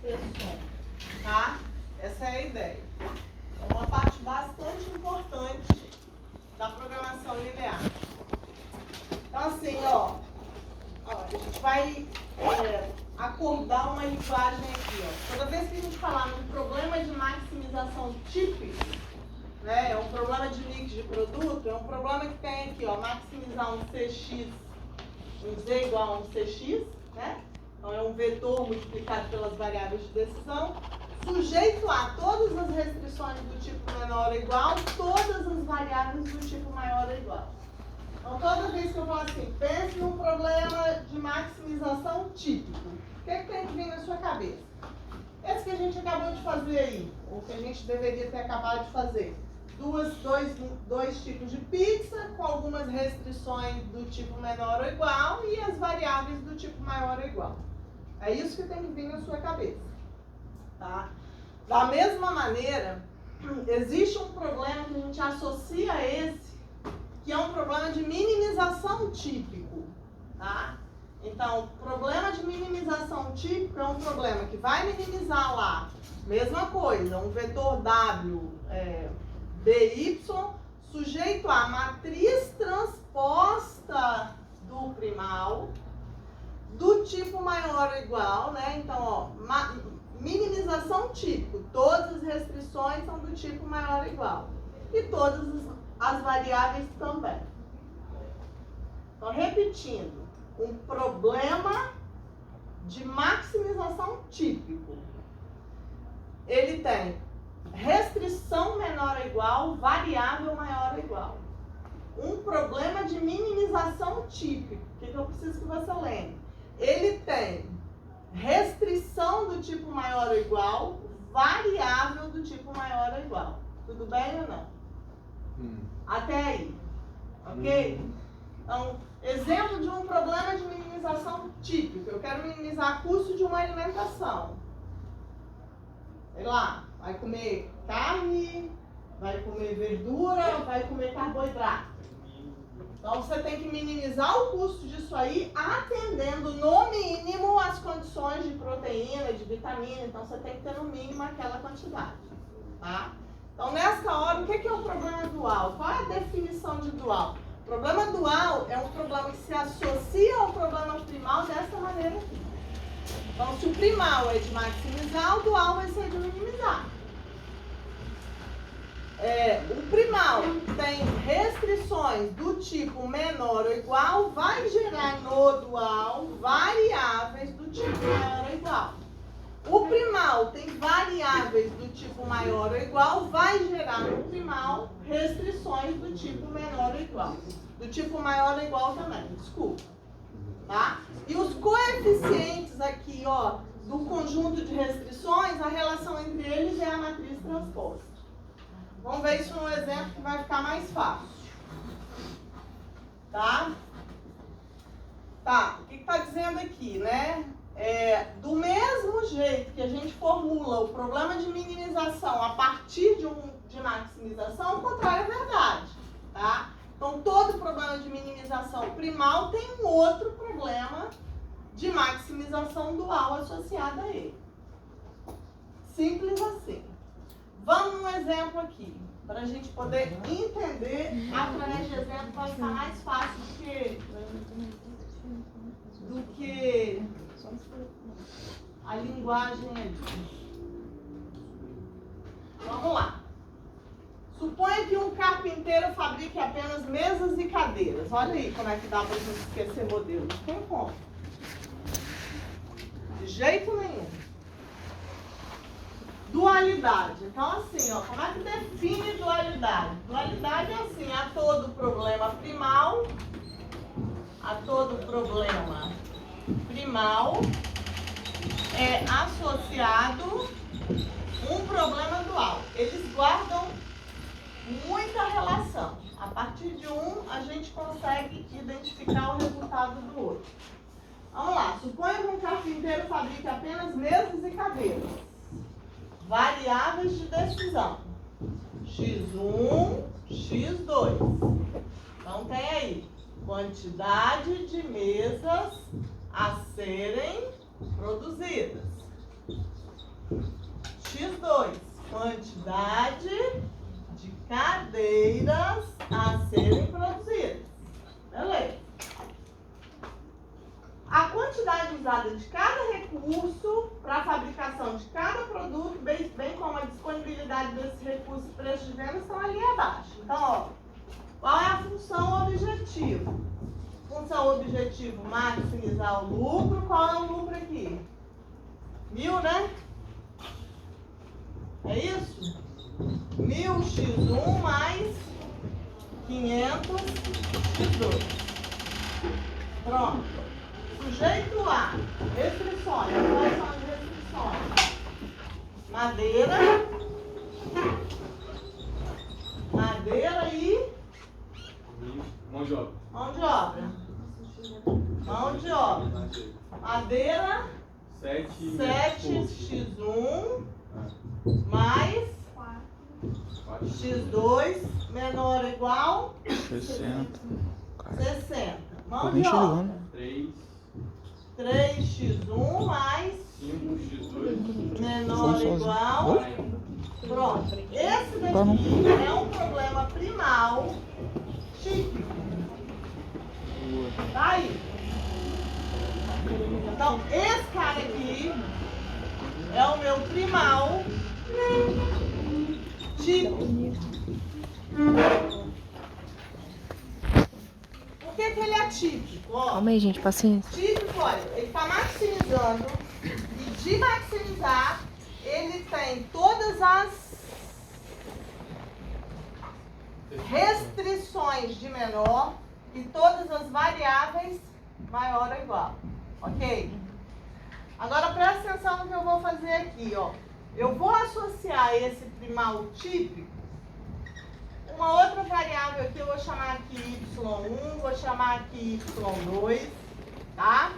inspeções, tá? Essa é a ideia. É uma parte bastante importante da programação linear. Então, assim, ó a gente vai acordar uma linguagem aqui, ó. Toda vez que a gente falar num problema de maximização típico, né, é um problema de mix de produto, é um problema que tem aqui, ó, maximizar um CX, um Z igual a um CX, né? Então é um vetor multiplicado pelas variáveis de decisão, sujeito a todas as restrições do tipo menor ou igual, todas as variáveis do tipo maior ou igual. Então, toda vez que eu falo assim, pense num problema de maximização típico, o que tem que vir na sua cabeça? Esse que a gente acabou de fazer aí, ou que a gente deveria ter acabado de fazer. Dois tipos de pizza, com algumas restrições do tipo menor ou igual e as variáveis do tipo maior ou igual. É isso que tem que vir na sua cabeça. Tá? Da mesma maneira, existe um problema que a gente associa a esse, que é um problema de minimização típico, tá? Então, problema de minimização típico é um problema que vai minimizar lá, mesma coisa, um vetor W, BY, sujeito a matriz transposta do primal, do tipo maior ou igual, né? Então, ó, minimização típico, todas as restrições são do tipo maior ou igual. E todas as variáveis também. Então, repetindo, um problema de maximização típico. Ele tem restrição menor ou igual, variável maior ou igual. Um problema de minimização típico, o que eu preciso que você lembre? Ele tem restrição do tipo maior ou igual, variável do tipo maior ou igual. Tudo bem ou não? Até aí, ok? Então, exemplo de um problema de minimização típico. Eu quero minimizar o custo de uma alimentação. Sei lá, vai comer carne, vai comer verdura, vai comer carboidrato. Então, você tem que minimizar o custo disso aí, atendendo no mínimo as condições de proteína, de vitamina. Então, você tem que ter no mínimo aquela quantidade, tá? Então, nessa hora, o que é o problema dual? Qual é a definição de dual? O problema dual é um problema que se associa ao problema primal dessa maneira aqui. Então, se o primal é de maximizar, o dual vai ser de minimizar. O primal tem restrições do tipo menor ou igual, vai gerar no dual variáveis do tipo maior ou igual. O primal tem variáveis do tipo maior ou igual, vai gerar no primal restrições do tipo menor ou igual. Do tipo maior ou igual também, desculpa. Tá? E os coeficientes aqui, ó, do conjunto de restrições, a relação entre eles é a matriz transposta. Vamos ver isso num exemplo que vai ficar mais fácil. Tá? Tá, o que está dizendo aqui, né? Do mesmo jeito que a gente formula o problema de minimização a partir de maximização, o contrário é verdade, tá? Então, todo problema de minimização primal tem um outro problema de maximização dual associado a ele. Simples assim. Vamos num exemplo aqui, para a gente poder entender através de exemplo, vai ficar mais fácil do que a linguagem ali. Vamos lá. Suponha que um carpinteiro fabrique apenas mesas e cadeiras. Olha aí como é que dá para a gente esquecer modelo. Não tem como. De jeito nenhum. Dualidade. Então, assim, ó, como é que define dualidade? Dualidade é assim, a todo problema primal é associado um problema dual. Eles guardam muita relação. A partir de um, a gente consegue identificar o resultado do outro. Vamos lá. Suponha que um carpinteiro fabrique apenas mesas e cadeiras. Variáveis de decisão. X1, X2. Então, tem aí quantidade de mesas a serem produzidas. quantidade de cadeiras a serem produzidas. Beleza. A quantidade usada de cada recurso para a fabricação de cada produto, bem como a disponibilidade desses recursos e preços de venda, estão ali abaixo. Então, ó, qual é a função objetivo? Função objetivo, maximizar o lucro. Qual é o lucro aqui? 1000, né? É isso? 1000x1 mais 500x2. Pronto. Sujeito A. Restrições. Quais são as restrições? Madeira. Madeira e... Mão de obra. Mão de obra. Mão de obra. Madeira. 7x1 mais 4x2 menor ou igual 60. Mão de obra. 3. 3x1 mais 5x2 menor ou igual. Pronto. Esse daqui é um problema primal típico. Tá aí. Então, esse cara aqui é o meu primal típico. Por que ele é típico? Ó, Calma aí, gente, paciência. típico, olha, ele está maximizando e de maximizar ele tem todas as restrições de menor e todas as variáveis maior ou igual. Ok? Agora presta atenção no que eu vou fazer aqui, ó. Eu vou associar esse primal típico uma outra variável aqui, eu vou chamar aqui y1, vou chamar aqui y2, tá?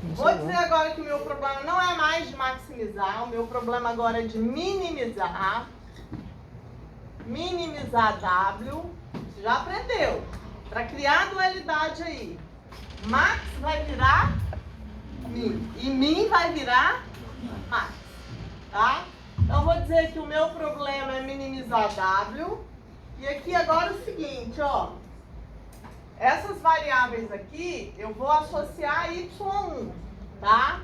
Vou dizer agora que o meu problema não é mais de maximizar, o meu problema agora é de minimizar. Minimizar W. Você já aprendeu. Para criar dualidade aí, max vai virar min e min vai virar max, tá? Então vou dizer que o meu problema é minimizar W. E aqui agora é o seguinte, ó. Essas variáveis aqui eu vou associar a y1, tá?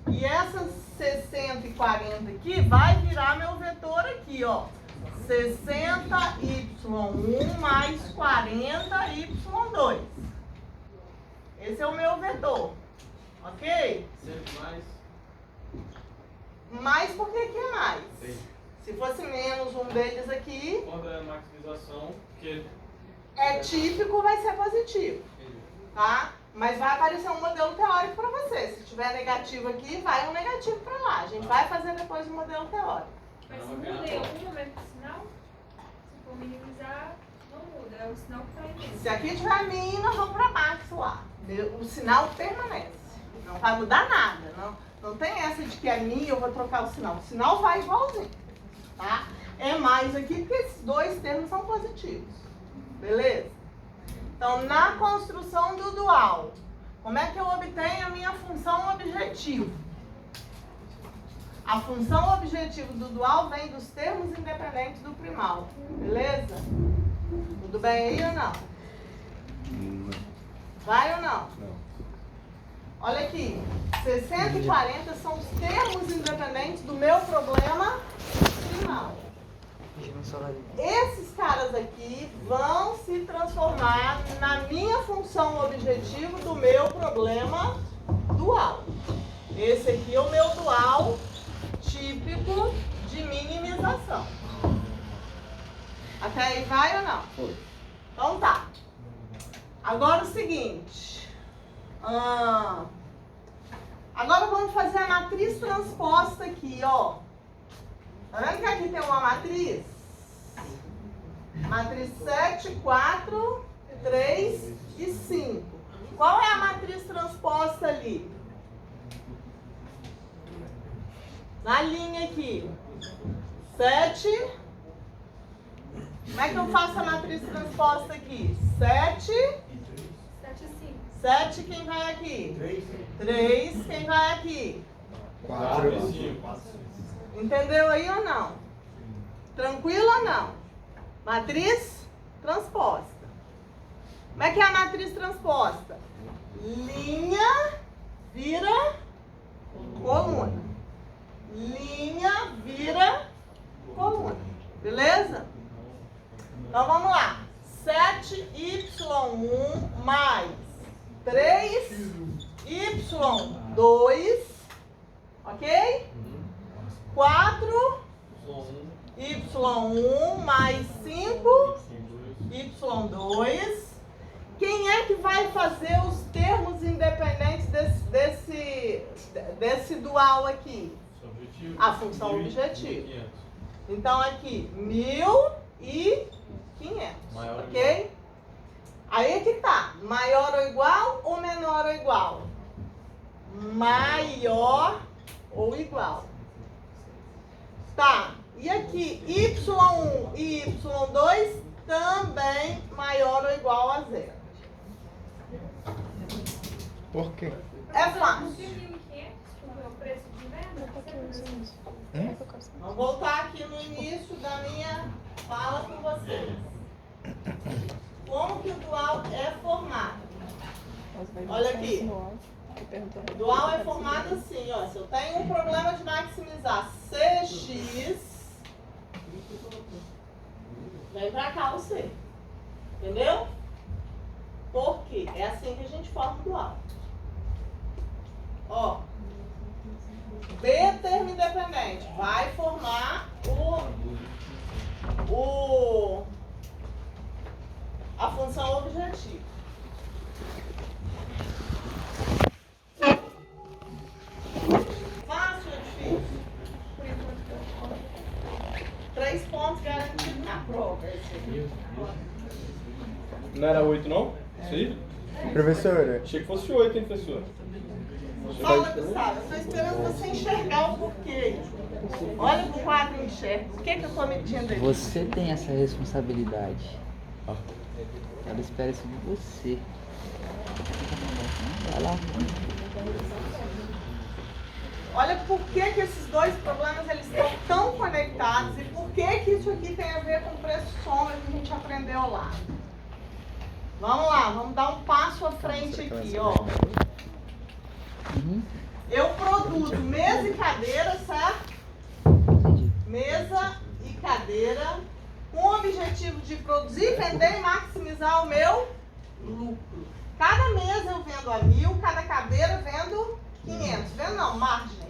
E essas 60 e 40 aqui vai virar meu vetor aqui, ó. 60y1 mais 40y2. Esse é o meu vetor, ok? Sempre mais. Mais porque aqui é mais. Sim. Se fosse menos um deles aqui, Quando é a maximização, que é típico, vai ser positivo, tá? Mas vai aparecer um modelo teórico para você. Se tiver negativo aqui, vai um negativo para lá. A gente vai fazer depois o modelo teórico. Mas se muda em algum momento o sinal, se for minimizar, não muda, é o sinal que está aí mesmo. Se aqui tiver min, nós vamos para max lá. O sinal permanece. Não vai mudar nada. Não tem essa de que é min e eu vou trocar o sinal. O sinal vai igualzinho, tá? É mais aqui porque esses dois termos são positivos. Beleza? Então, na construção do dual, como é que eu obtenho a minha função objetivo? A função objetivo do dual vem dos termos independentes do primal. Beleza? Tudo bem aí ou não? Vai ou não? Olha aqui. 60 e 40 são os termos independentes do meu problema primal. Esses caras aqui vão se transformar na minha função objetivo do meu problema dual. Esse aqui é o meu dual típico de minimização. Até aí vai ou não? Então tá. Agora o seguinte. Agora vamos fazer a matriz transposta aqui, ó. Tá vendo que aqui tem uma matriz? Matriz 7, 4, 3 e 5. Qual é a matriz transposta ali? Na linha aqui. 7. Como é que eu faço a matriz transposta aqui? 7. 7 e 5. 7, quem vai aqui? 3, quem vai aqui? 4 e 5. Entendeu aí ou não? Tranquilo ou não? Matriz transposta. Como é que é a matriz transposta? Linha vira coluna. Linha vira coluna. Beleza? Então vamos lá. 7y1 mais 3y2, ok? 4y1 mais 5y2. Quem é que vai fazer os termos independentes desse dual aqui? A função objetivo. Então aqui, 1.500, ok? Aí é que tá, maior ou igual ou menor ou igual? Maior ou igual. Tá, e aqui, y1 e y2 também maior ou igual a 0. Por quê? É fácil. 1.500, porque é o preço de venda. Vamos voltar aqui no início da minha fala com vocês. Como que o dual é formado? Olha aqui. O dual é formado assim, ó. Se eu tenho um problema de maximizar CX, vem pra cá o C. Entendeu? Por quê? É assim que a gente forma o dual. Ó. B termo independente vai formar a função objetiva. Fácil ou difícil? 3 pontos garantidos na prova. Não era 8 não? Isso aí? Professora, Achei que fosse 8, hein, professor? Fala, Gustavo, eu estou esperando você enxergar o porquê. Olha pro quadro e enxerga. O que eu estou medindo aí? Você tem essa responsabilidade. Ela espera isso de você. Vai lá. Olha por que esses dois problemas eles estão tão conectados e por que isso aqui tem a ver com o preço sombra que a gente aprendeu lá. Vamos lá, vamos dar um passo à frente aqui, ó. Eu produzo mesa e cadeira, certo? Entendi. Mesa e cadeira com o objetivo de produzir, vender e maximizar o meu lucro. Cada mesa eu vendo a 1.000, cada cadeira eu vendo 500. Vendo não, margem.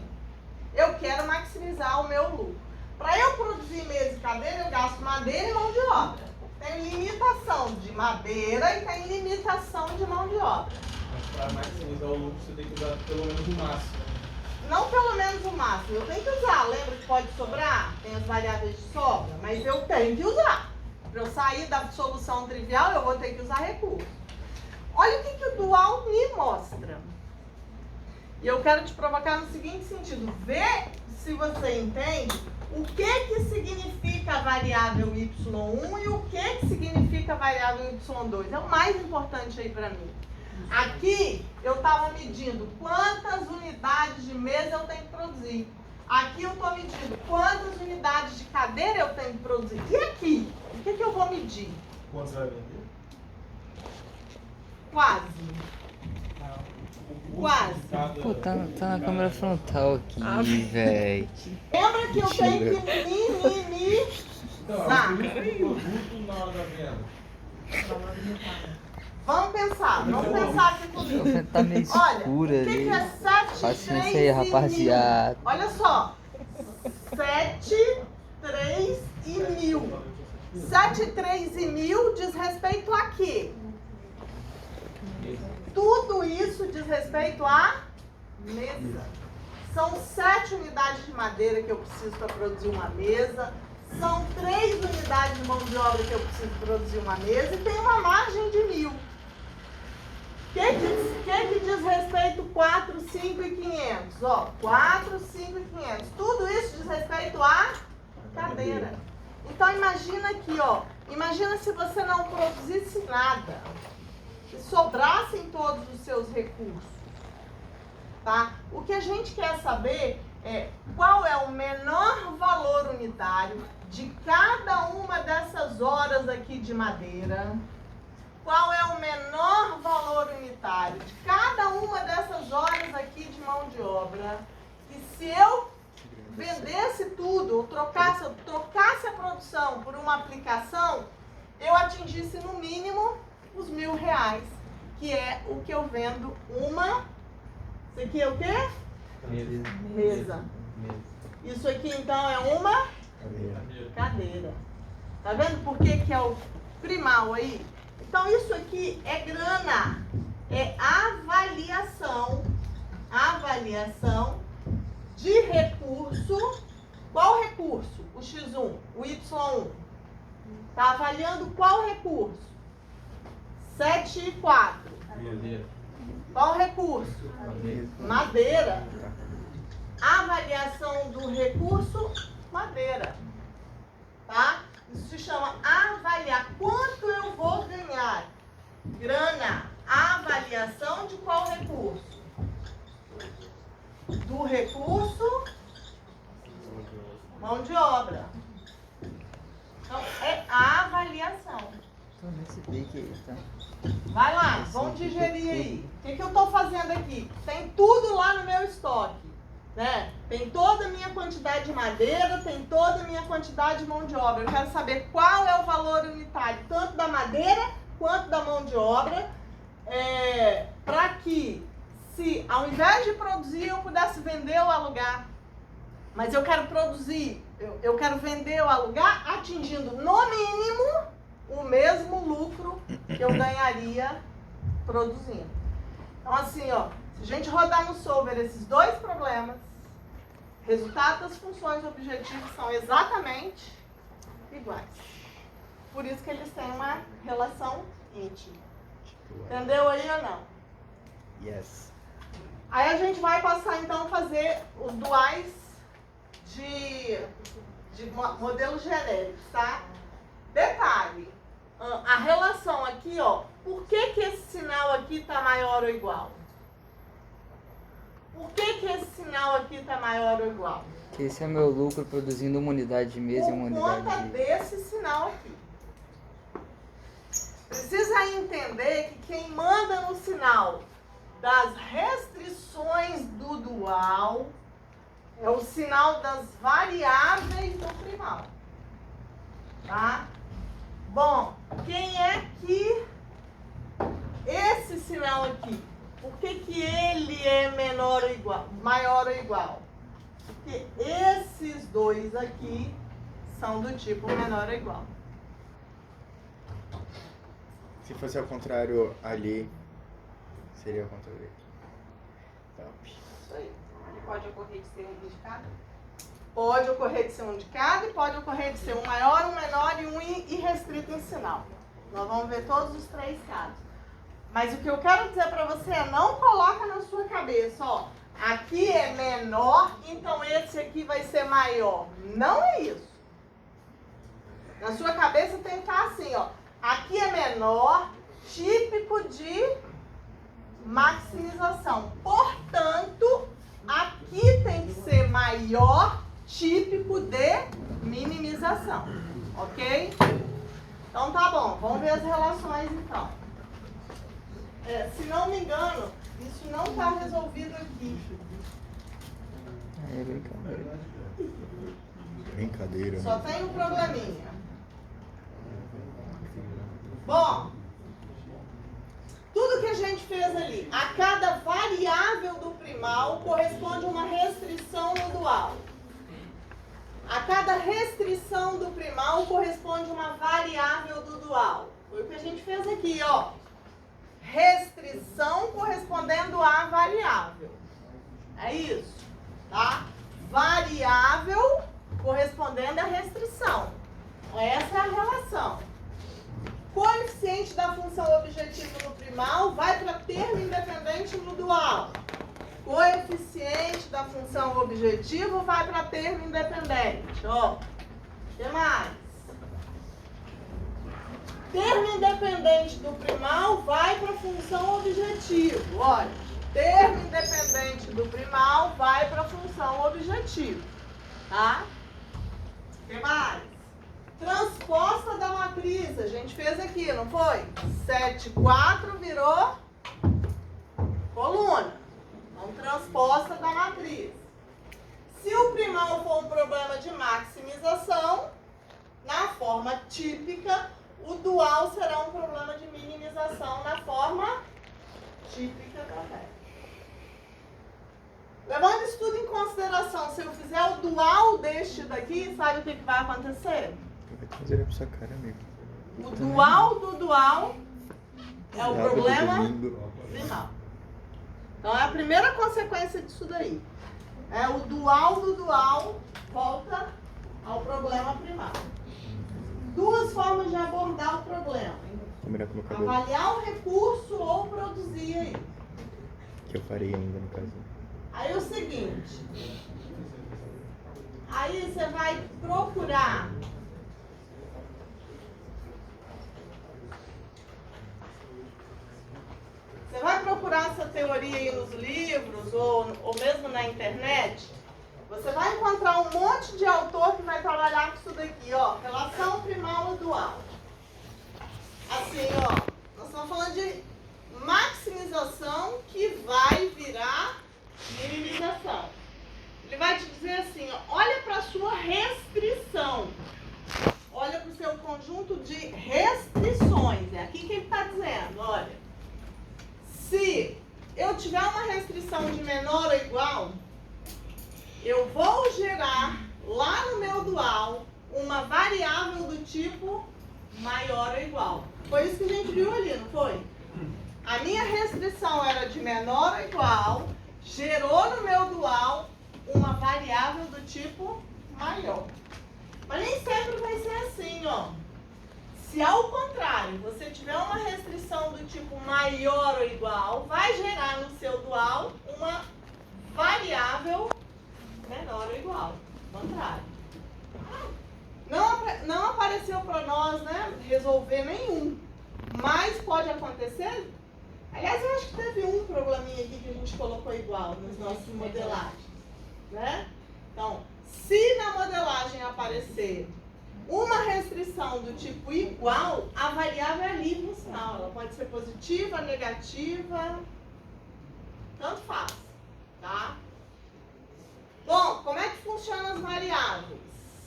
Eu quero maximizar o meu lucro. Para eu produzir mesa e cadeira, eu gasto madeira e mão de obra. Tem limitação de madeira e tem limitação de mão de obra. Mas para maximizar o lucro, você tem que usar pelo menos o máximo. Não pelo menos o máximo, eu tenho que usar. Lembra que pode sobrar? Tem as variáveis de sobra, mas eu tenho que usar. Para eu sair da solução trivial, eu vou ter que usar recurso. Olha o que o dual me mostra. E eu quero te provocar no seguinte sentido. Vê se você entende o que significa a variável y1 e o que significa a variável y2. É o mais importante aí para mim. Aqui eu estava medindo quantas unidades de mesa eu tenho que produzir. Aqui eu estou medindo quantas unidades de cadeira eu tenho que produzir. E aqui? O que eu vou medir? quantos vai vender? Quase. Quase. Pô, tá na câmera frontal aqui, véi. Lembra que eu tenho que minimizar. Então, é o produto na hora da venda. Vamos pensar aqui comigo. Tá meio Olha, escura o que ali. é 7, Paciência 3 aí, e rapaziada. 1.000? Olha só. 7, 3 e 1.000. 7, 3 e 1.000 diz respeito a quê? Tudo isso diz respeito à mesa. São 7 unidades de madeira que eu preciso para produzir uma mesa. São 3 unidades de mão de obra que eu preciso produzir uma mesa. E tem uma margem de 1.000. O que diz respeito 4, 5 e 500? Ó, 4, 5 e 500. Tudo isso diz respeito à cadeira. Então imagina aqui, ó. Imagina se você não produzisse nada. Se sobrassem todos os seus recursos. Tá? O que a gente quer saber qual é o menor valor unitário de cada uma dessas horas aqui de madeira. Qual é o menor valor unitário de cada uma dessas horas aqui de mão de obra. E se eu vendesse tudo, ou trocasse a produção por uma aplicação, eu atingisse no mínimo os R$1.000, que é o que eu vendo uma... Isso aqui é o quê? Mesa. Isso aqui então é uma cadeira. Tá vendo por que é o primal aí? Então isso aqui é grana, é avaliação de recurso. Qual recurso? O X1, o Y1. Tá avaliando qual recurso? 7 e 4. Qual recurso? Madeira. Avaliação do recurso, madeira. Tá? Isso se chama avaliar. Quanto eu vou ganhar? Grana. Avaliação de qual recurso? Do recurso, mão de obra. Então, é a avaliação. Então, nesse pique aí, então. Vai lá, vamos digerir aí. O que eu estou fazendo aqui? Tem tudo lá no meu estoque. Né? Tem toda a minha quantidade de madeira, tem toda a minha quantidade de mão de obra. Eu quero saber qual é o valor unitário, tanto da madeira quanto da mão de obra, para que, se ao invés de produzir, eu pudesse vender ou alugar. Mas eu quero produzir, eu quero vender ou alugar, atingindo no mínimo o mesmo lucro que eu ganharia produzindo. Então assim, ó, se a gente rodar no solver esses dois problemas, resultado das funções objetivas são exatamente iguais. Por isso que eles têm uma relação íntima. Entendeu aí ou não? Yes. Aí a gente vai passar então a fazer os duais de modelos genéricos, tá? Detalhe, a relação aqui, ó, por que esse sinal aqui está maior ou igual? Por que esse sinal aqui está maior ou igual? Que esse é o meu lucro produzindo uma unidade de mesa e uma Por unidade conta de... desse sinal aqui. Precisa entender que quem manda no sinal das restrições do dual é o sinal das variáveis do primal. Tá? Bom, quem é que esse sinal aqui, por que ele é menor ou igual, maior ou igual? Porque esses dois aqui são do tipo menor ou igual. Se fosse ao contrário ali, seria ao contrário aqui. Top. Isso aí. Pode ocorrer de ser um de cada? Pode ocorrer de ser um de cada e pode ocorrer de ser um maior, um menor e um irrestrito em sinal. Nós vamos ver todos os três casos. Mas o que eu quero dizer para você é, não coloca na sua cabeça, ó, aqui é menor, então esse aqui vai ser maior. Não é isso. Na sua cabeça tem que estar assim, ó, aqui é menor, típico de maximização. Portanto, aqui tem que ser maior, típico de minimização. Ok? Então tá bom, vamos ver as relações então. Se não me engano, isso não está resolvido aqui. É brincadeira. Brincadeira. Só tem um probleminha. Bom, tudo que a gente fez ali, a cada variável do primal corresponde a uma restrição no dual. A cada restrição do primal corresponde a uma variável do dual. Foi o que a gente fez aqui, ó. Restrição correspondendo à variável. É isso, tá? Variável correspondendo à restrição. Essa é a relação. Coeficiente da função objetiva no primal vai para termo independente no dual. Coeficiente da função objetiva vai para termo independente. Ó, o que mais? Termo independente do primal vai para a função objetivo. Olha, termo independente do primal vai para a função objetivo. Tá? O que mais? Transposta da matriz. A gente fez aqui, não foi? 7, 4 virou coluna. Então, transposta da matriz. Se o primal for um problema de maximização, na forma típica, o dual será um problema de minimização na forma típica também. Levando isso tudo em consideração, se eu fizer o dual deste daqui, sabe o que vai acontecer? Vai trazer pra sua cara, amigo. O dual do dual é o problema final. Então é a primeira consequência disso daí. É o dual do dual volta ao problema primário. Duas formas de abordar o problema. Combinar com o meu cabelo. Avaliar o recurso ou produzir aí. Que eu farei ainda, no caso. Aí é o seguinte. Aí você vai procurar. Você vai procurar essa teoria aí nos livros ou mesmo na internet. Você vai encontrar um monte de autor que vai trabalhar com isso daqui, ó. Relação primal e dual. Assim, ó. Nós estamos falando de maximização que vai virar minimização. Ele vai te dizer assim, ó, olha para a sua restrição. Olha para o seu conjunto de restrições. É aqui que ele está dizendo, olha. Se eu tiver uma restrição de menor ou igual, eu vou gerar lá no meu dual uma variável do tipo maior ou igual. Foi isso que a gente viu ali, não foi? A minha restrição era de menor ou igual, gerou no meu dual uma variável do tipo maior. Mas nem sempre vai ser assim, ó. Se ao contrário, você tiver uma restrição do tipo maior ou igual, vai gerar no seu dual uma variável menor ou igual. Contrário. Não apareceu para nós, né, resolver nenhum. Mas pode acontecer. Aliás, eu acho que teve um probleminha aqui que a gente colocou igual nas nossas modelagens. Né? Então, se na modelagem aparecer uma restrição do tipo igual, a variável é ali no sinal. Ela pode ser positiva, negativa, tanto faz. Tá? Bom, como é que funcionam as variáveis?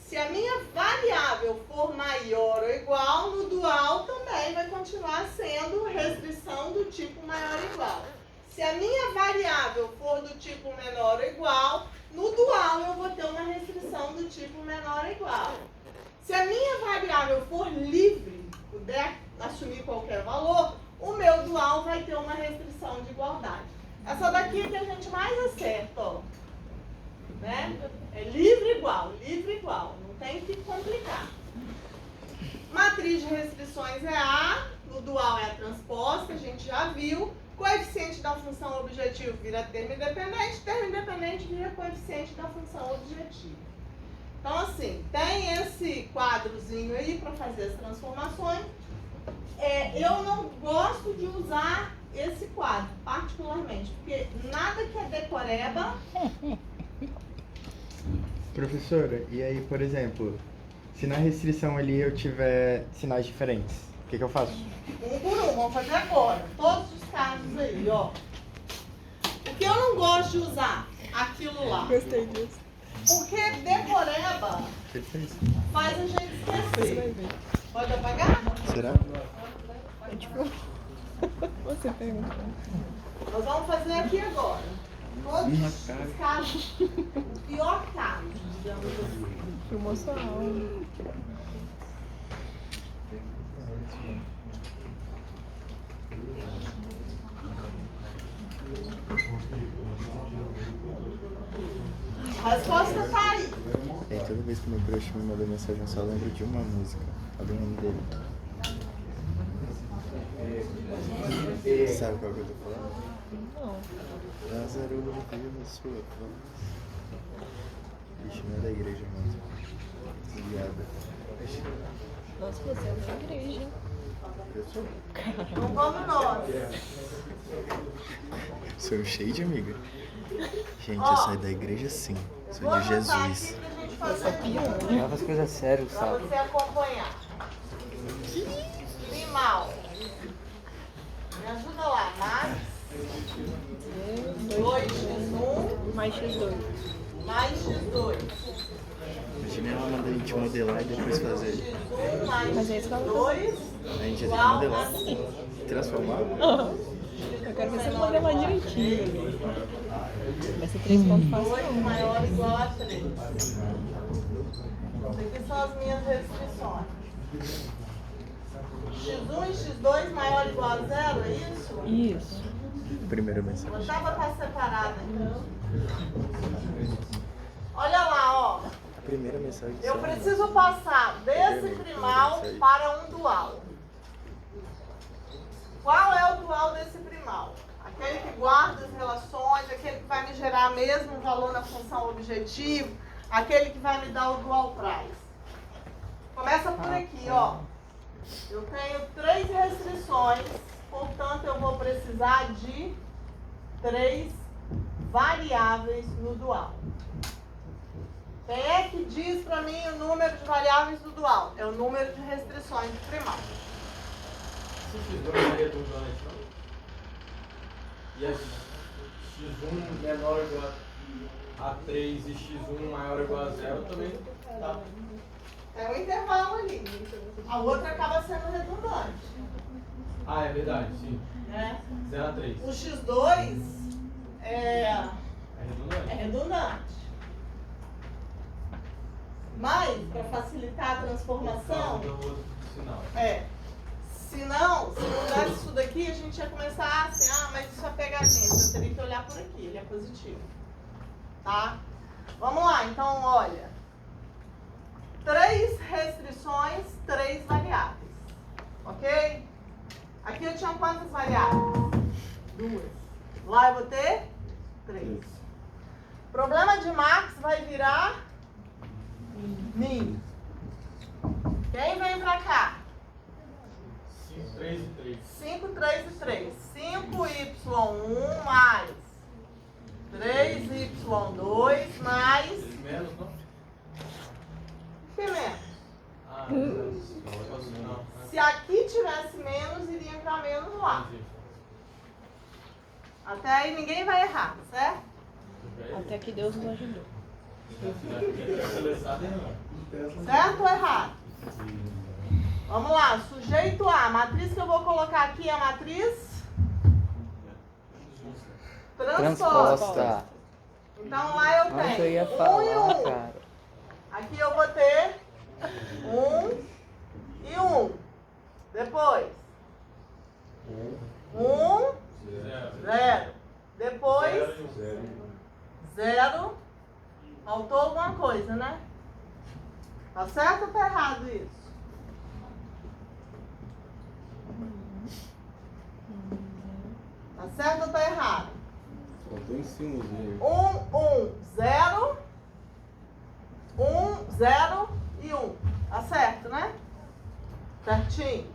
Se a minha variável for maior ou igual, no dual também vai continuar sendo restrição do tipo maior ou igual. Se a minha variável for do tipo menor ou igual, no dual eu vou ter uma restrição do tipo menor ou igual. Se a minha variável for livre, puder assumir qualquer valor, o meu dual vai ter uma restrição de igualdade. Essa daqui é que a gente mais acerta, ó. Né? É livre igual, não tem que complicar. Matriz de restrições é A, no dual é a transposta, a gente já viu. Coeficiente da função objetivo vira termo independente vira coeficiente da função objetivo. Então assim, tem esse quadrozinho aí para fazer as transformações. Eu não gosto de usar esse quadro, particularmente, porque nada que é decoreba. Professora, e aí, por exemplo, se na restrição ali eu tiver sinais diferentes, o que eu faço? Um por um, vamos fazer agora. Todos os casos aí, ó. O que eu não gosto de usar? Aquilo lá. Gostei disso. Porque decoreba O que ele fez? faz a gente Você vai esquecer. ver. Pode apagar? Será? Você pergunta. Nós vamos fazer aqui agora. Todos os casos. O pior caso, digamos assim. Filmou sua aula. A resposta tá aí. Toda vez que meu crush me manda mensagem, eu só lembro de uma música. Olha o nome dele. Sabe qual que eu tô falando? Não. Lázaro, viva sua voz. Ixi, não é da igreja mesmo. Desviada. Nossa, você é da igreja, hein? Não come nós. Sou cheio de amiga. Gente, Ó, eu saio da igreja sim. Eu Sou vou de anotar Jesus. aqui pra gente fazer Leva as coisas sérias, pra sabe? você acompanhar. Primal. Me ajuda lá, mais 2x1 Mais X2. mais x2. Imagina ela mandar a gente modelar e depois fazer. x1 mais Mas é isso que ela vai x2 A gente já tem que igual a modelar. 5. Transformar. Eu quero ver você modelar direitinho. Vai ser 3 pontos fácil. 2 maior ou igual a 3. Isso aqui são as minhas restrições. x1 e x2 maior ou igual a 0, é isso? Isso. Primeira Vou mensagem. até botar separado aqui. Olha lá, ó. A primeira mensagem. Eu só- preciso passar desse primal para um dual. Qual é o dual desse primal? Aquele que guarda as relações, aquele que vai me gerar mesmo valor na função objetivo, aquele que vai me dar o dual price. Começa por aqui, ó. Eu tenho 3 restrições, portanto eu vou precisar de 3 variáveis no dual. Quem é que diz para mim o número de variáveis do dual? É o número de restrições do primal. Se x2 é redundante, não? E a x1 menor ou igual a 3 e x1 maior ou igual a 0 também tá. É um intervalo ali. A outra acaba sendo redundante. Ah, é verdade, sim. Né? 0 a 3. O x2 é É redundante? redundante. Mas, para facilitar a transformação, Do outro sinal. se não desse isso daqui, a gente ia começar assim, mas isso é pegadinha, eu teria que olhar por aqui, ele é positivo. Tá? Vamos lá, então, olha. 3 restrições, 3 variáveis. Ok? Aqui eu tinha quantas variáveis? 2. Lá eu vou ter 3. Problema de Max vai virar min. Quem vem pra cá? 5, 3 e 3. 5, 3 e 3. 5y1 mais 3y2 mais... Menos, não? Que menos? Ah, não. Se aqui tivesse menos, iria entrar menos lá. Entendi. Até aí ninguém vai errar, certo? Até que Deus nos ajudou. Certo ou errado? Vamos lá, sujeito A. A matriz que eu vou colocar aqui é a matriz transposta. Transposta. Então lá eu Nossa, eu ia tenho 1 e falar, 1. cara. Aqui eu vou ter 1 e 1. Depois 1, 0. Depois 0. Faltou alguma coisa, né? Tá certo ou tá errado isso? Tá certo ou tá errado? Faltou em cima, 1, 0. 1, 0 e 1. Tá certo, né? Certinho?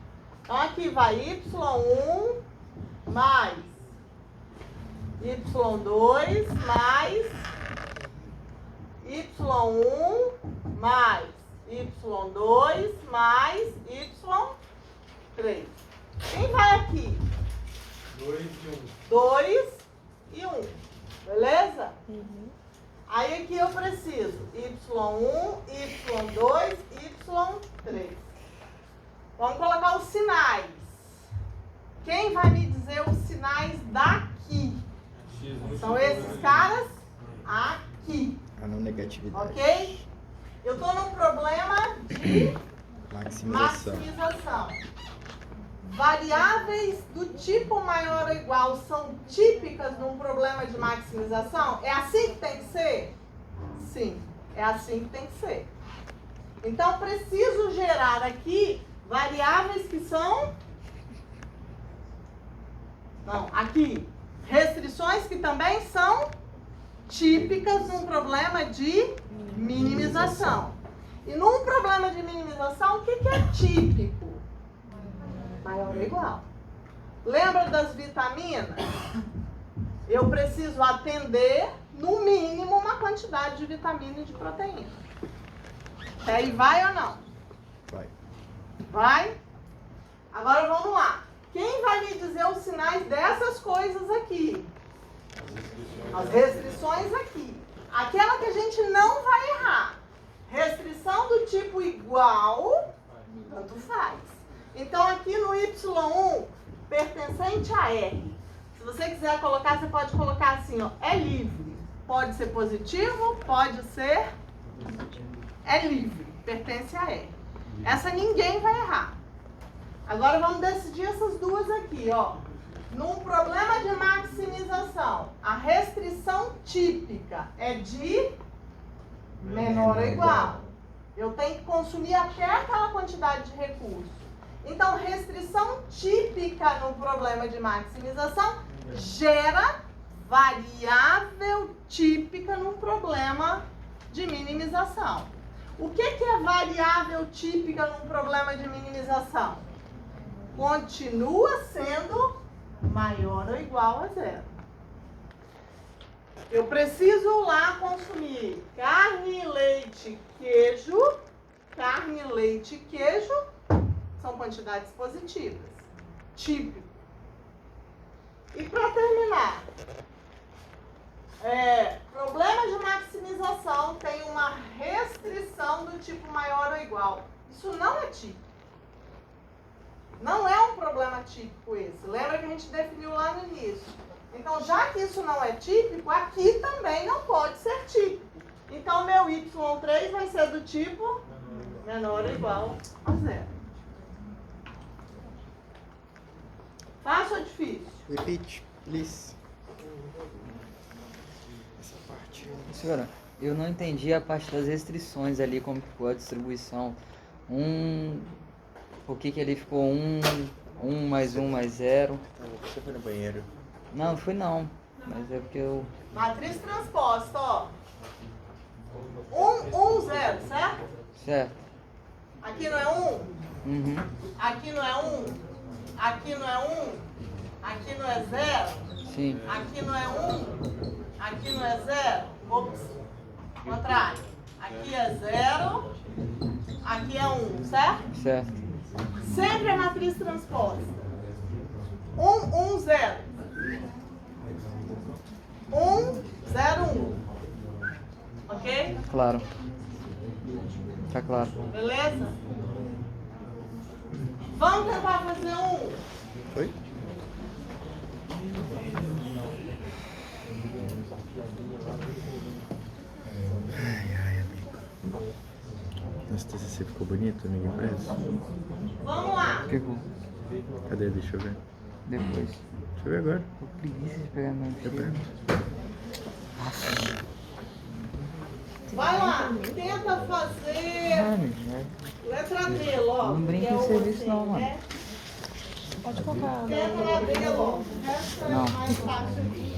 Então aqui vai y1 mais y2 mais y1 mais y2 mais y3. Quem vai aqui? 2 e 1. 2 e 1. Beleza? Uhum. Aí aqui eu preciso y1, y2, y3. Vamos colocar os sinais. Quem vai me dizer os sinais daqui? X1 São esses caras aqui, A não negatividade. ok? Eu estou num problema de Maximização. maximização. Variáveis do tipo maior ou igual são típicas num problema de maximização? É assim que tem que ser? Sim, é assim que tem que ser. Então, preciso gerar aqui variáveis que são... Não, aqui. Restrições que também são típicas num problema de minimização. E num problema de minimização, o que é típico? maior ou igual. Lembra das vitaminas? Eu preciso atender, no mínimo, uma quantidade de vitamina e de proteína. Aí vai ou não? Vai. Vai? Agora vamos lá. Quem vai me dizer os sinais dessas coisas aqui? As restrições aqui. Aquela que a gente não vai errar. Restrição do tipo igual, tanto faz. Então aqui no Y1, pertencente a R. Se você quiser colocar, você pode colocar assim, ó, é livre. Pode ser positivo, pode ser... É livre, pertence a R. Essa ninguém vai errar. Agora vamos decidir essas duas aqui, ó. Num problema de maximização, a restrição típica é de menor ou igual. Eu tenho que consumir até aquela quantidade de recurso. Então, restrição típica no problema de maximização gera variável típica no problema de minimização. O que é variável típica num problema de minimização? Continua sendo maior ou igual a zero. Eu preciso lá consumir carne, leite, queijo. Carne, leite e queijo são quantidades positivas. Típico. E para terminar, problema de maximização tem uma restrição do tipo maior ou igual. Isso não é típico. Não é um problema típico esse. Lembra que a gente definiu lá no início. Então, já que isso não é típico, aqui também não pode ser típico. Então, meu Y3 vai ser do tipo menor ou igual a zero. Fácil ou difícil? Repeat, please. Essa parte. Senhora, eu não entendi a parte das restrições ali, como ficou a distribuição. Por que ali ficou 1 mais 1 mais 0? Você foi no banheiro? Não, não fui não. Mas é porque eu... Matriz transposta, ó. 1, 0, certo? Certo. Aqui não é 1? Uhum. Aqui não é 1? Aqui não é 1? Aqui não é 0? Sim. Aqui não é 1? Aqui não é 0? Ops. Contrário. Aqui é 0. Aqui é 1, certo? Certo. Sempre a matriz transposta. 1, 0. 1, 0, 1. Ok? Claro. Tá claro. Beleza? Vamos tentar fazer um. Foi? Ai, amigo. Nossa, TCC ficou bonito, amigo, impresso. Vamos lá. Ficou. Cadê? Deixa eu ver. Depois. Deixa eu ver agora. Tô preguiça de pegar meu Eu filho. pego. Vai lá. Tenta fazer letra D logo. Não brinca que é em o serviço assim, não, mano. né? Pode colocar. Letra D logo. O resto é Não. mais fácil aqui.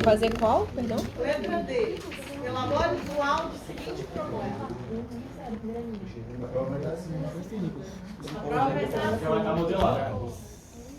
Fazer qual, perdão? Letra D. Elabore visual do seguinte problema. A prova vai ser assim. Ela vai estar modelada.